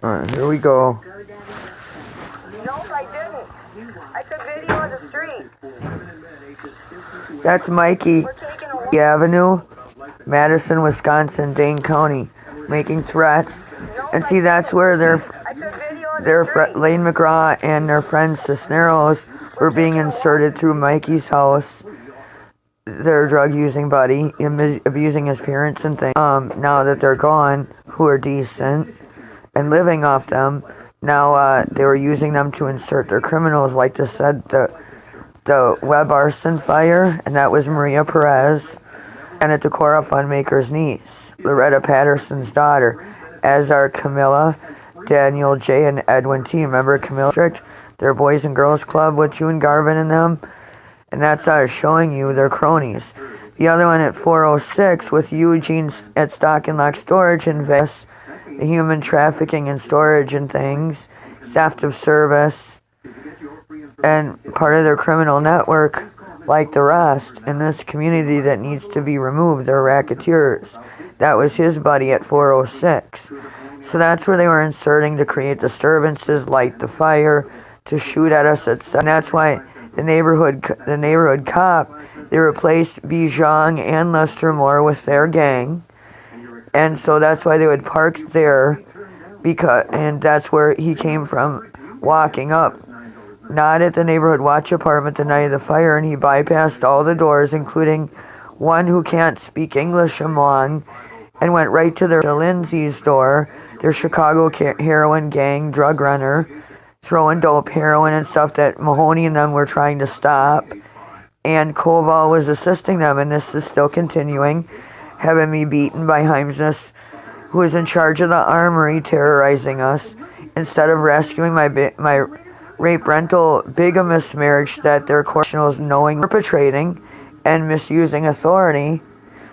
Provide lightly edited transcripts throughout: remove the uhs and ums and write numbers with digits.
Here we go. Nope, I didn't. I took video of the street. That's Mikey Avenue, Madison, Wisconsin, Dane County, making threats. And see, that's where Lane McGraw and their friend Cisneros were being inserted through Mikey's house. Their drug-using buddy, abusing his parents and things. Now that they're gone, who are decent and living off them, now they were using them to insert their criminals, like they said, the Webb arson fire, and that was Maria Perez, and a Decorah Fundmaker's niece, Loretta Patterson's daughter, as are Camilla, Daniel J., and Edwin T. Remember Camilla District? Their Boys and Girls Club with June Garvin and them? And that's showing you their cronies. The other one at 406 with Eugene at Stock and Lock Storage invests the human trafficking and storage and things, theft of service, and part of their criminal network, like the rest in this community that needs to be removed. They're racketeers. That was his buddy at 406. So that's where they were inserting to create disturbances, light the fire, to shoot at us, etc. And that's why the neighborhood cop, they replaced Bijan and Lester Moore with their gang. And so that's why they would park there, and that's where he came from, walking up. Not at the neighborhood watch apartment the night of the fire, and he bypassed all the doors, including one who can't speak English among, and went right to Lindsay's door, their Chicago heroin gang drug runner, throwing dope, heroin, and stuff that Mahoney and them were trying to stop. And Koval was assisting them, and this is still continuing, having me beaten by Heimsness, who is in charge of the armory, terrorizing us, instead of rescuing my rape rental bigamous marriage that their correctionals knowing perpetrating and misusing authority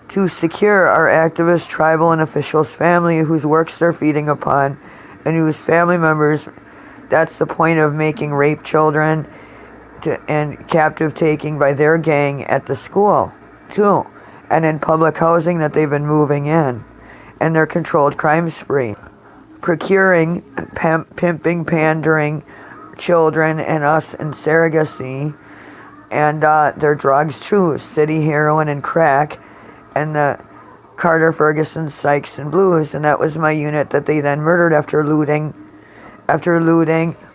to secure our activist, tribal, and officials' family whose works they're feeding upon, and whose family members. That's the point of making rape children and captive taking by their gang at the school, too. And in public housing that they've been moving in. And their controlled crime spree. Procuring, pimping, pandering children and us in surrogacy. And their drugs, too. City heroin and crack. And the Carter Ferguson Sykes and Blues. And that was my unit that they then murdered after looting,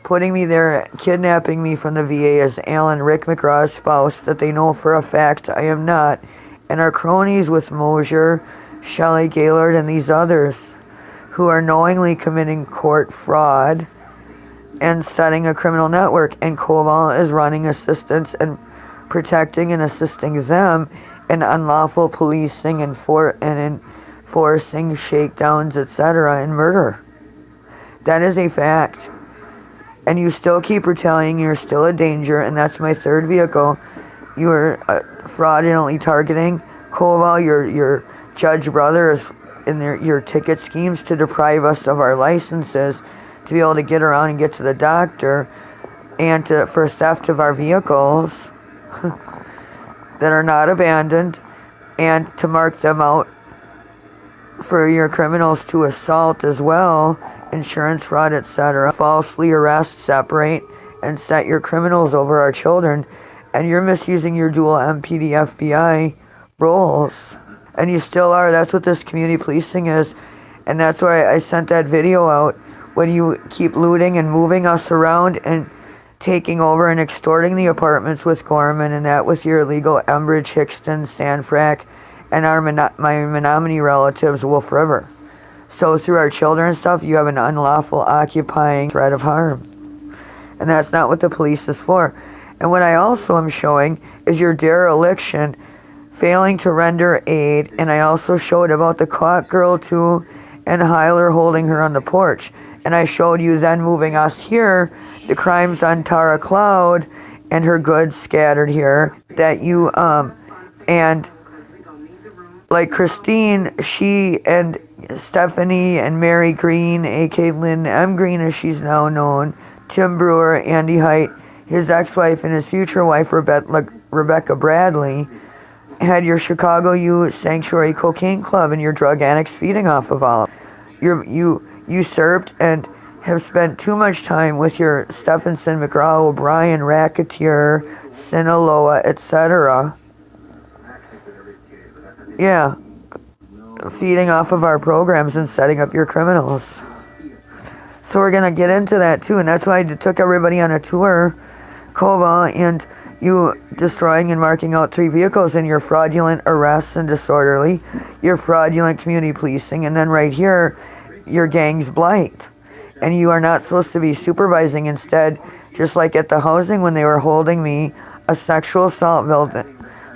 putting me there, kidnapping me from the VA as Alan Rick McGraw's spouse that they know for a fact I am not, and our cronies with Mosier, Shelley Gaylord, and these others who are knowingly committing court fraud and setting a criminal network, and Koval is running assistance and protecting and assisting them in unlawful policing and enforcing shakedowns, etc., and murder. That is a fact. And you still keep retaliating, you're still a danger, and that's my third vehicle. You are fraudulently targeting Koval, your judge brother, is in your ticket schemes to deprive us of our licenses to be able to get around and get to the doctor, and for theft of our vehicles that are not abandoned, and to mark them out for your criminals to assault as well, insurance fraud, etc. Falsely arrest, separate, and set your criminals over our children. And you're misusing your dual MPD FBI roles. And you still are. That's what this community policing is. And that's why I sent that video out. When you keep looting and moving us around and taking over and extorting the apartments with Gorman, and that with your illegal Enbridge, Hickston, Sandfrack, and my Menominee relatives, Wolf River. So through our children and stuff, you have an unlawful occupying threat of harm. And that's not what the police is for. And what I also am showing is your dereliction, failing to render aid. And I also showed about the caught girl too, and Hyler holding her on the porch. And I showed you then moving us here, the crimes on Tara Cloud and her goods scattered here, that you, and like Christine, she and Stephanie and Mary Green, a.k.a. Lynn M. Green as she's now known, Tim Brewer, Andy Height, his ex-wife and his future wife, Rebecca Bradley, had your Chicago Youth Sanctuary Cocaine Club and your drug addicts feeding off of all of them. You usurped and have spent too much time with your Stephenson, McGraw, O'Brien, Racketeer, Sinaloa, etc. Yeah, feeding off of our programs and setting up your criminals. So we're going to get into that too, and that's why I took everybody on a tour, Kova, and you destroying and marking out 3 vehicles, and your fraudulent arrests and disorderly, your fraudulent community policing, and then right here, your gang's blight. And you are not supposed to be supervising. Instead, just like at the housing when they were holding me, a sexual assault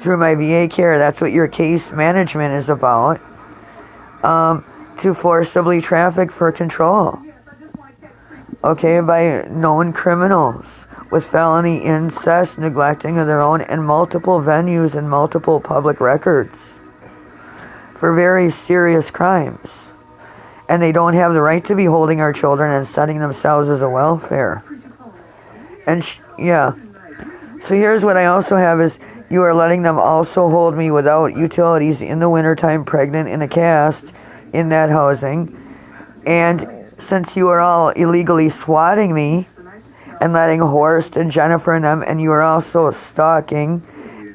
through my VA care, that's what your case management is about, to forcibly traffic for control. Okay, by known criminals with felony incest, neglecting of their own, and multiple venues and multiple public records for very serious crimes. And they don't have the right to be holding our children and setting themselves as a welfare. And yeah. So here's what I also have is you are letting them also hold me without utilities in the wintertime, pregnant in a cast in that housing. And since you are all illegally swatting me and letting Horst and Jennifer and them, and you are also stalking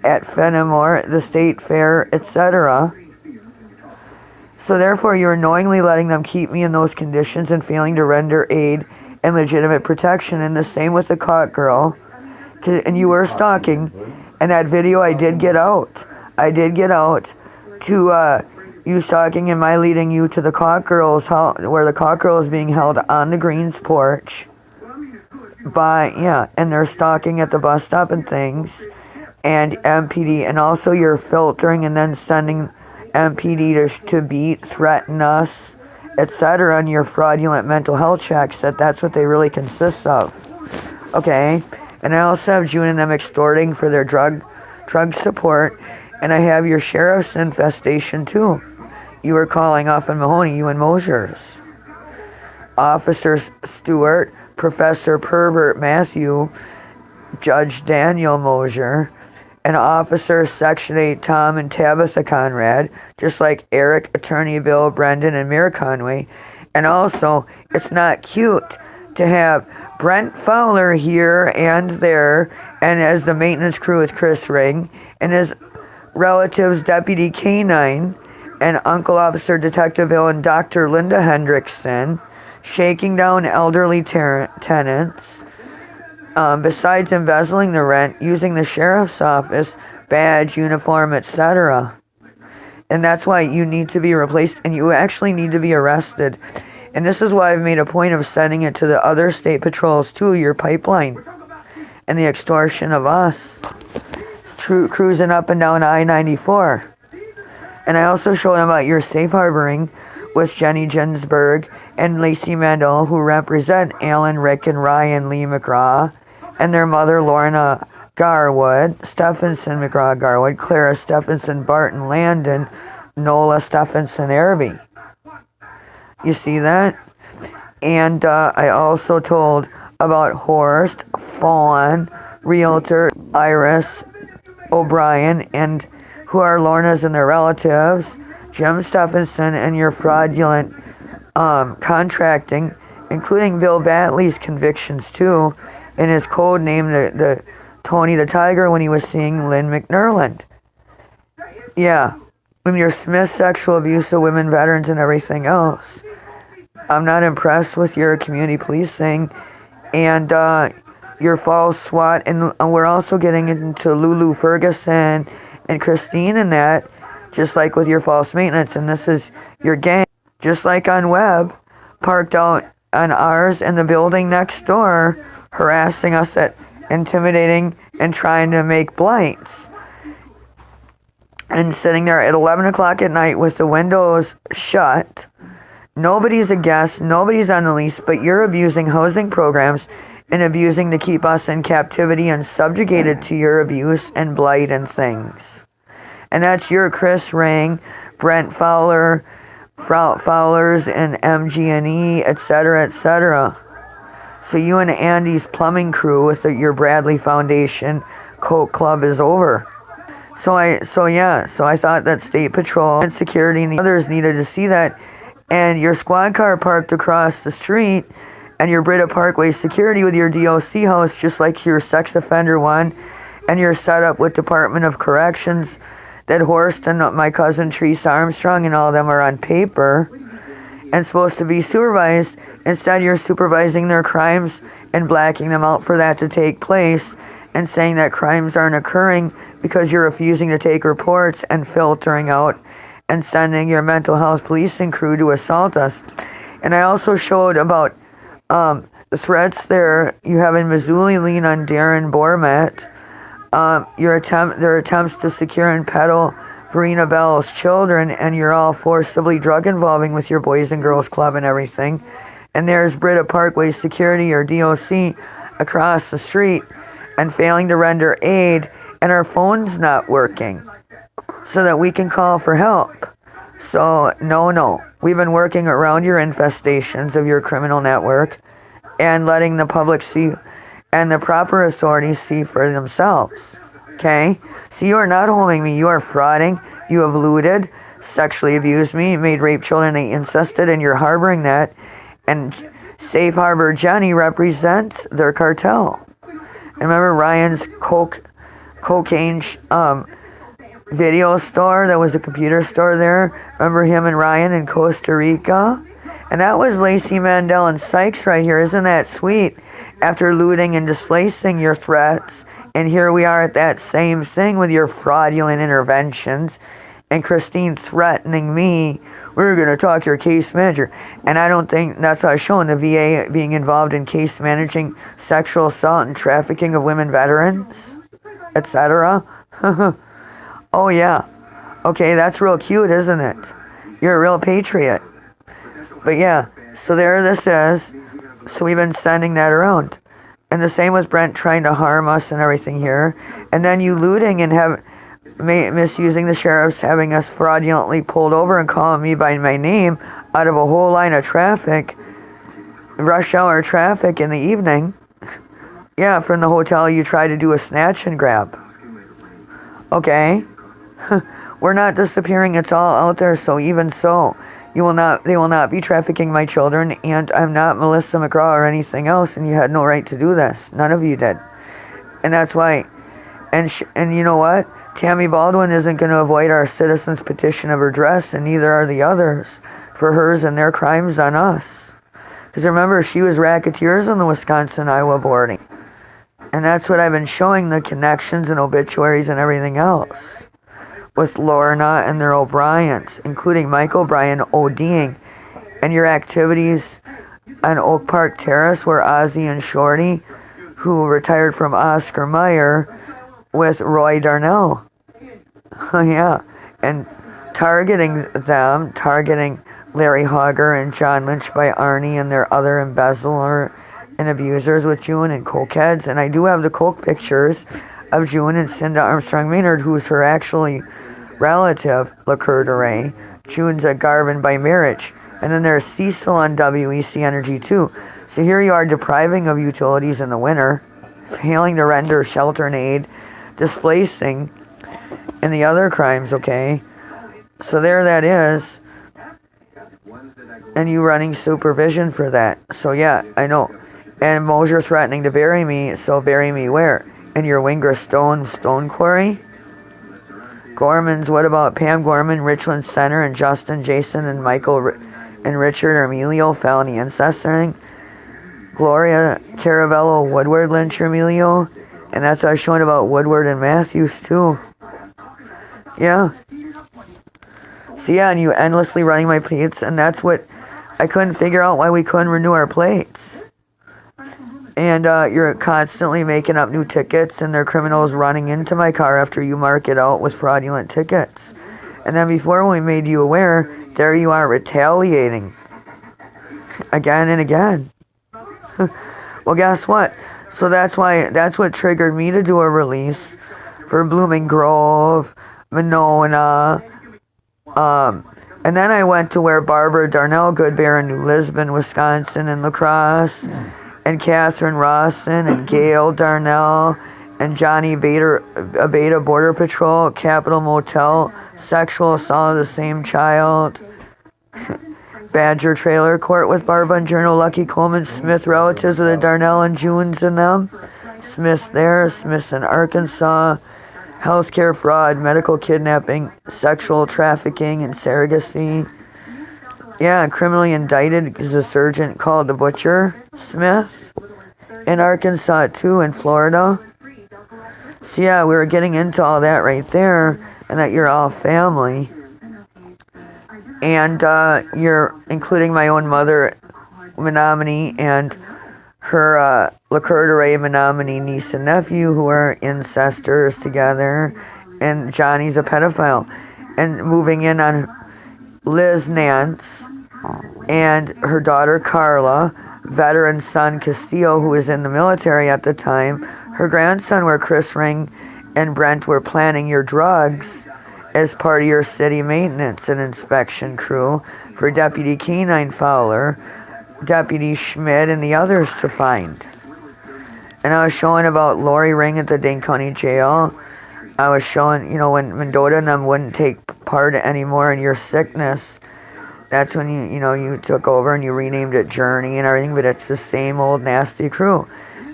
at Fenimore, the State Fair, etc. So therefore, you're knowingly letting them keep me in those conditions and failing to render aid and legitimate protection. And the same with the caught girl. And you were stalking. And that video I did get out. I did get out to you stalking and my leading you to the caught girl's house, where the caught girl is being held on the Greens porch. And they're stalking at the bus stop and things. And MPD. And also you're filtering and then sending MPD to beat, threaten us, etc. on your fraudulent mental health checks, that's what they really consist of. Okay? And I also have June and them extorting for their drug support, and I have your sheriff's infestation too. You were calling off in Mahoney, you and Mosier's. Officer Stewart, Professor Pervert Matthew, Judge Daniel Mosier, and Officer Section 8 Tom and Tabitha Conrad, just like Eric, Attorney Bill, Brendan, and Mayor Conway. And also, it's not cute to have Brent Fowler here and there, and as the maintenance crew with Chris Ring, and his relatives Deputy K9, and Uncle Officer Detective Bill and Dr. Linda Hendrickson, shaking down elderly tenants, besides embezzling the rent, using the sheriff's office, badge, uniform, etc. And that's why you need to be replaced, and you actually need to be arrested. And this is why I've made a point of sending it to the other state patrols too, your pipeline, and the extortion of us. Cruising up and down I-94. And I also showed them about your safe harboring with Jenny Ginsburg and Lacey Mandel, who represent Alan, Rick, and Ryan Lee McGraw, and their mother Lorna Garwood, Stephenson McGraw Garwood, Clara Stephenson Barton Landon, Nola Stephenson Araby. You see that? And I also told about Horst, Fawn, Realtor, Iris, O'Brien, and who are Lorna's and their relatives, Jim Stephenson, and your fraudulent contracting, including Bill Batley's convictions too, and his code name, the Tony the Tiger, when he was seeing Lynn McNerland. Yeah, and your Smith sexual abuse of women veterans and everything else. I'm not impressed with your community policing and your false SWAT, and we're also getting into Lulu Ferguson and Christine and that, just like with your false maintenance, and this is your gang, just like on Webb, parked out on ours in the building next door, harassing us, intimidating and trying to make blights. And sitting there at 11 o'clock at night with the windows shut. Nobody's a guest, nobody's on the lease, but you're abusing housing programs and abusing to keep us in captivity and subjugated to your abuse and blight and things. And that's your Chris Ring, Brent Fowler, Fowlers, and MG&E, etc., etc. So you and Andy's plumbing crew with your Bradley Foundation Coke Club is over. So I thought that State Patrol and security and the others needed to see that. And your squad car parked across the street and your Brita Parkway security with your DOC house, just like your sex offender one, and your setup with Department of Corrections, that Horst and my cousin Teresa Armstrong and all them are on paper and supposed to be supervised. Instead, you're supervising their crimes and blacking them out for that to take place and saying that crimes aren't occurring because you're refusing to take reports and filtering out and sending your mental health policing crew to assault us. And I also showed about the threats there you have in Missoula lean on Darren Bormet, their attempts to secure and peddle Verena Bell's children, and you're all forcibly drug involving with your Boys and Girls Club and everything. And there's Brita Parkway Security, or DOC, across the street, and failing to render aid, and our phone's not working so that we can call for help. So, no. We've been working around your infestations of your criminal network and letting the public see and the proper authorities see for themselves. Okay? So you are not holding me. You are frauding. You have looted, sexually abused me, made rape children incested, and you're harboring that. And Safe Harbor Jenny represents their cartel. And remember Ryan's cocaine video store? That was a computer store there. Remember him and Ryan in Costa Rica? And that was Lacey Mandel and Sykes right here. Isn't that sweet? After looting and displacing your threats. And here we are at that same thing with your fraudulent interventions. And Christine threatening me, we're going to talk your case manager. And I don't think that's how I showing the VA being involved in case managing sexual assault and trafficking of women veterans, etc. Oh, yeah. Okay, that's real cute, isn't it? You're a real patriot. But yeah, so there this is. So we've been sending that around. And the same with Brent trying to harm us and everything here. And then you looting and misusing the sheriffs, having us fraudulently pulled over and calling me by my name out of a whole line of traffic, rush hour traffic in the evening. Yeah, from the hotel you tried to do a snatch and grab. Okay. We're not disappearing, it's all out there, so even so, they will not be trafficking my children, and I'm not Melissa McGraw or anything else, and you had no right to do this. None of you did. And that's why, and you know what? Tammy Baldwin isn't going to avoid our citizens' petition of redress, and neither are the others, for hers and their crimes on us. Because remember, she was racketeers on the Wisconsin-Iowa boarding. And that's what I've been showing, the connections and obituaries and everything else. With Lorna and their O'Briens, including Mike O'Brien ODing, and your activities on Oak Park Terrace where Ozzy and Shorty, who retired from Oscar Mayer, with Roy Darnell. Yeah, and targeting Larry Hogger and John Lynch by Arnie and their other embezzler and abusers with June and cokeheads. And I do have the coke pictures of June and Cinda Armstrong Maynard, who's her actually relative, LaCour DeRay. June's a Garvin by marriage. And then there's Cecil on WEC Energy too. So here you are depriving of utilities in the winter, failing to render shelter and aid, displacing, and the other crimes, okay? So there that is. And you running supervision for that. So yeah, I know. And Mosier threatening to bury me, so bury me where? In your Winger stone quarry? Gorman's, what about Pam Gorman, Richland Center, and Justin, Jason, and Michael, and Richard Emilio, felony incest thing? Gloria Caravello, Woodward, Lynch Emilio? And that's what I was showing about Woodward and Matthews, too. Yeah. So yeah, and you endlessly running my plates, and that's what I couldn't figure out why we couldn't renew our plates. And you're constantly making up new tickets, and there are criminals running into my car after you mark it out with fraudulent tickets. And then before we made you aware, there you are retaliating. Again and again. Well, guess what? So that's what triggered me to do a release for Blooming Grove, Monona, and then I went to where Barbara Darnell Goodbear in New Lisbon, Wisconsin, and La Crosse, and Catherine Rawson, and Gail Darnell, and Johnny Beta Border Patrol, Capitol Motel, sexual assault of the same child. Badger Trailer Court with Barbara and Journal, Lucky Coleman, Smith relatives of the Darnell and Junes and them. Smith's there, Smith's in Arkansas. Healthcare fraud, medical kidnapping, sexual trafficking, and surrogacy. Yeah, criminally indicted is a surgeon called the Butcher Smith. In Arkansas too, in Florida. So yeah, we were getting into all that right there, and that you're all family. And you're including my own mother, Menominee, and her Lacour de Ray Menominee niece and nephew, who are incestors together, and Johnny's a pedophile. And moving in on Liz Nance and her daughter Carla, veteran son Castillo, who was in the military at the time, her grandson, where Chris Ring and Brent were planning your drugs as part of your city maintenance and inspection crew for Deputy Canine Fowler, Deputy Schmidt, and the others to find. And I was showing about Lori Ring at the Dane County Jail. I was showing, when Mendota and them wouldn't take part anymore in your sickness, that's when you took over and you renamed it Journey and everything, but it's the same old nasty crew.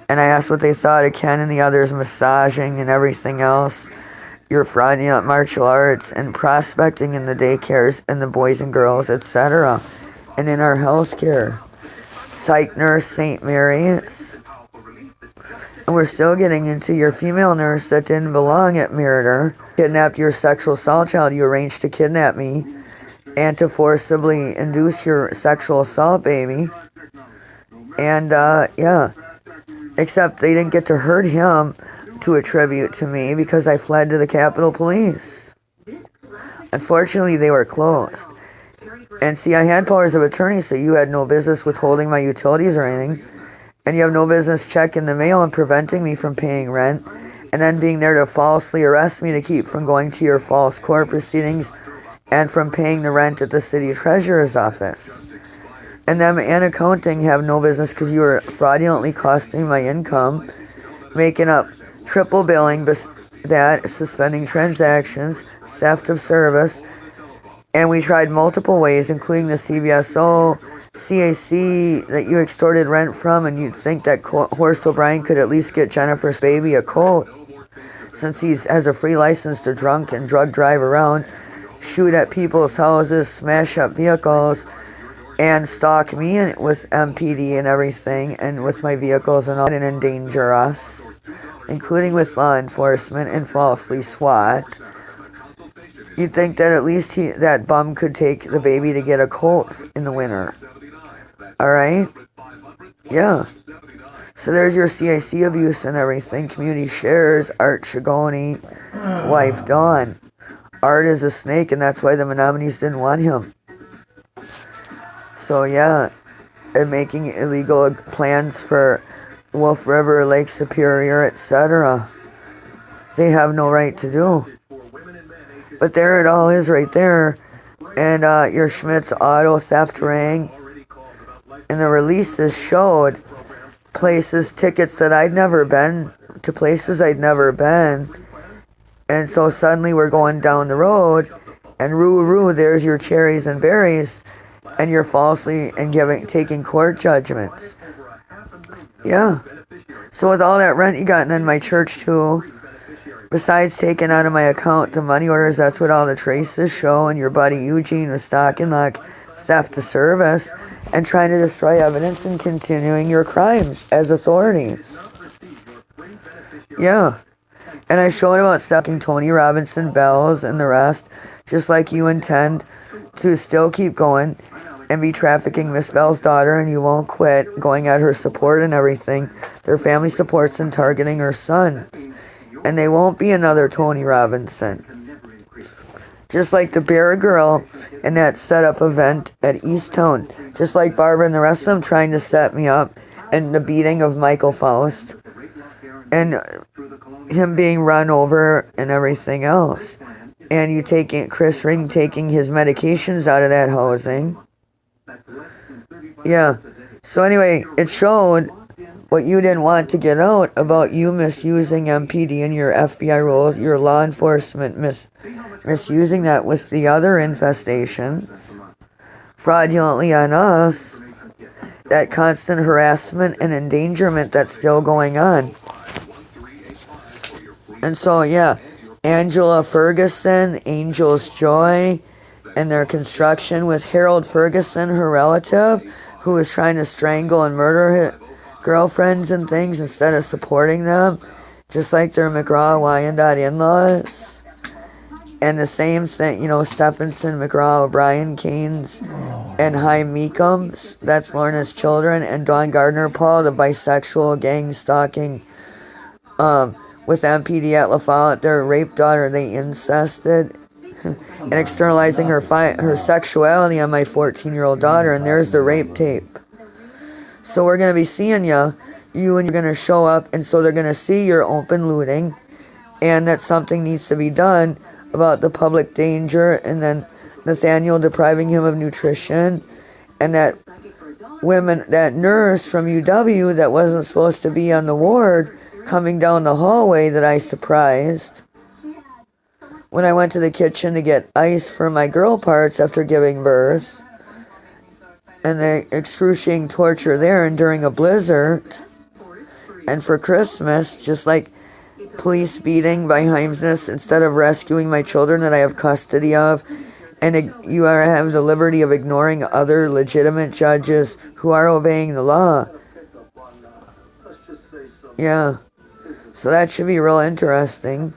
And I asked what they thought of Ken and the others massaging and everything else, your fraudulent martial arts and prospecting in the daycares and the boys and girls, etc. And in our healthcare, psych nurse, St. Mary's. And we're still getting into your female nurse that didn't belong at Meritor, kidnapped your sexual assault child. You arranged to kidnap me and to forcibly induce your sexual assault baby. And, except they didn't get to hurt him to attribute to me because I fled to the Capitol Police. Unfortunately, they were closed. And see, I had powers of attorney, so you had no business withholding my utilities or anything. And you have no business checking the mail and preventing me from paying rent, and then being there to falsely arrest me to keep from going to your false court proceedings and from paying the rent at the city treasurer's office. And them and accounting have no business because you were fraudulently costing my income, making up triple billing, that, suspending transactions, theft of service. And we tried multiple ways, including the CBSO, CAC, that you extorted rent from, and you'd think that Horst O'Brien could at least get Jennifer's baby a coat, since he has a free license to drunk and drug drive around, shoot at people's houses, smash up vehicles, and stalk me with MPD and everything, and with my vehicles and all, and endanger us, including with law enforcement, and falsely SWAT. You'd think that at least that bum could take the baby to get a colt in the winter. Alright? Yeah. So there's your CIC abuse and everything. Community shares, Art Shigoni, his wife Dawn. Art is a snake, and that's why the Menominees didn't want him. So yeah, and making illegal plans for Wolf River, Lake Superior, etc. They have no right to do. But there it all is right there. And your Schmidt's auto theft ring. And the releases showed tickets that I'd never been, to places I'd never been. And so suddenly we're going down the road, and roo, there's your cherries and berries, and you're falsely and taking court judgments. Yeah. So with all that rent you got, and then my church too, besides taking out of my account the money orders, that's what all the traces show, and your buddy Eugene was stalking like theft of service and trying to destroy evidence and continuing your crimes as authorities. Yeah. And I showed about stalking Tony Robinson, Bells, and the rest, just like you intend to still keep going and be trafficking Miss Bell's daughter, and you won't quit going at her support and everything, their family supports, and targeting her sons. And they won't be another Tony Robinson. Just like the Bear Girl and that setup event at Easttown. Just like Barbara and the rest of them trying to set me up, and the beating of Michael Faust. And him being run over and everything else. And you taking Chris Ring taking his medications out of that housing. Yeah. So anyway, it showed what you didn't want to get out about you misusing MPD and your FBI roles, your law enforcement misusing that with the other infestations fraudulently on us, that constant harassment and endangerment that's still going on. And so, yeah, Angela Ferguson, Angel's Joy, and their construction with Harold Ferguson, her relative, who was trying to strangle and murder his girlfriends and things instead of supporting them, just like their McGraw Wyandotte in-laws. And the same thing, Stephenson, McGraw, O'Brien, Keynes, and Chaim Meekums, that's Lorna's children, and Dawn Gardner Paul, the bisexual gang stalking with MPD at La Follette, their rape daughter, they incested, and externalizing her sexuality on my 14-year-old daughter, and there's the rape tape. So we're going to be seeing you and you're going to show up, and so they're going to see your open looting, and that something needs to be done about the public danger, and then Nathaniel depriving him of nutrition, and that nurse from UW that wasn't supposed to be on the ward coming down the hallway that I surprised when I went to the kitchen to get ice for my girl parts after giving birth, and the excruciating torture there and during a blizzard, and for Christmas, just like police beating by Heimsness instead of rescuing my children that I have custody of, and you have the liberty of ignoring other legitimate judges who are obeying the law. Yeah. So that should be real interesting.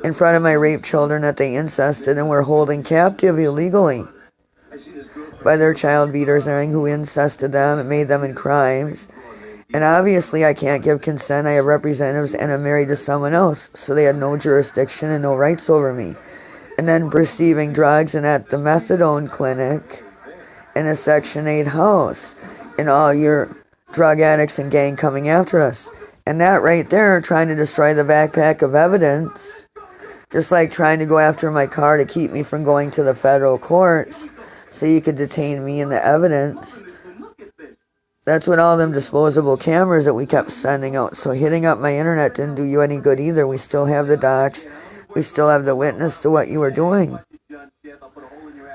In front of my rape children that they incested and were holding captive illegally by their child beaters and everything who incested them and made them in crimes. And obviously I can't give consent. I have representatives and I'm married to someone else. So they had no jurisdiction and no rights over me. And then receiving drugs and at the methadone clinic in a Section 8 house. And all your drug addicts and gang coming after us. And that right there, trying to destroy the backpack of evidence, just like trying to go after my car to keep me from going to the federal courts so you could detain me and the evidence. That's what all them disposable cameras that we kept sending out. So hitting up my internet didn't do you any good either. We still have the docs. We still have the witness to what you were doing.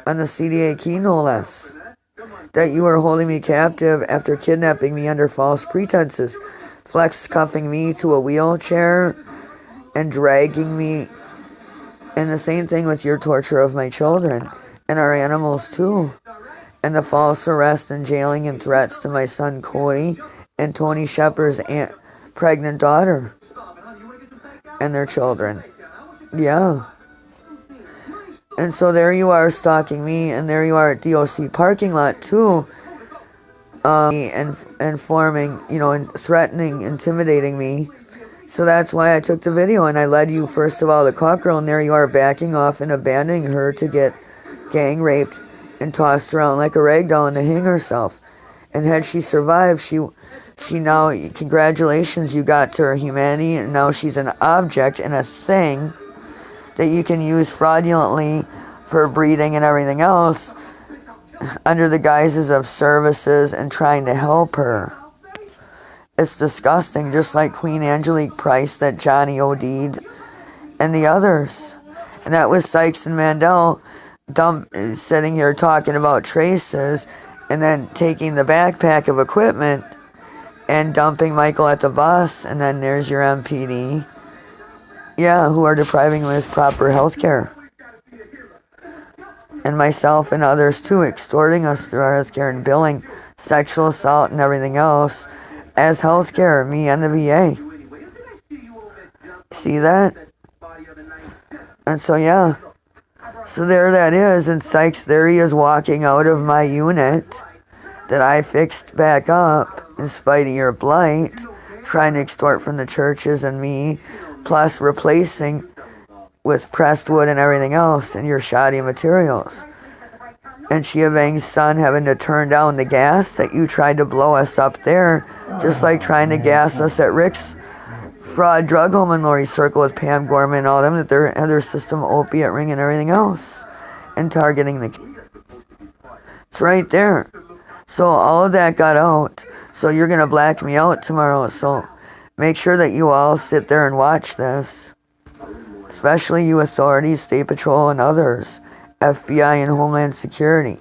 On the CDA key, no less. That you were holding me captive after kidnapping me under false pretenses. Flex cuffing me to a wheelchair and dragging me. And the same thing with your torture of my children and our animals too. And the false arrest and jailing and threats to my son Cody and Tony Shepard's pregnant daughter and their children. Yeah. And so there you are stalking me, and there you are at DOC parking lot too. And forming, and threatening, intimidating me. So that's why I took the video, and I led you, first of all, to Cockrell, and there you are backing off and abandoning her to get gang raped and tossed around like a rag doll and to hang herself. And had she survived, she now, congratulations, you got to her humanity, and now she's an object and a thing that you can use fraudulently for breeding and everything else, under the guises of services and trying to help her. It's disgusting, just like Queen Angelique Price that Johnny OD'd and the others. And that was Sykes and Mandel sitting here talking about traces and then taking the backpack of equipment and dumping Michael at the bus, and then there's your MPD. Yeah, who are depriving him of his proper health care. And myself and others too, extorting us through our healthcare and billing sexual assault and everything else as healthcare, me and the VA. See that? And so, yeah. So there that is, and Sykes, there he is walking out of my unit that I fixed back up in spite of your blight, trying to extort from the churches and me, plus replacing with pressed wood and everything else and your shoddy materials. And Shia Vang's son having to turn down the gas that you tried to blow us up there, just like trying to gas us at Rick's fraud drug home in Lori Circle with Pam Gorman and all them, that they're their system opiate ring and everything else, and targeting the. It's right there. So all of that got out. So you're gonna black me out tomorrow. So make sure that you all sit there and watch this. Especially you authorities, State Patrol and others, FBI and Homeland Security.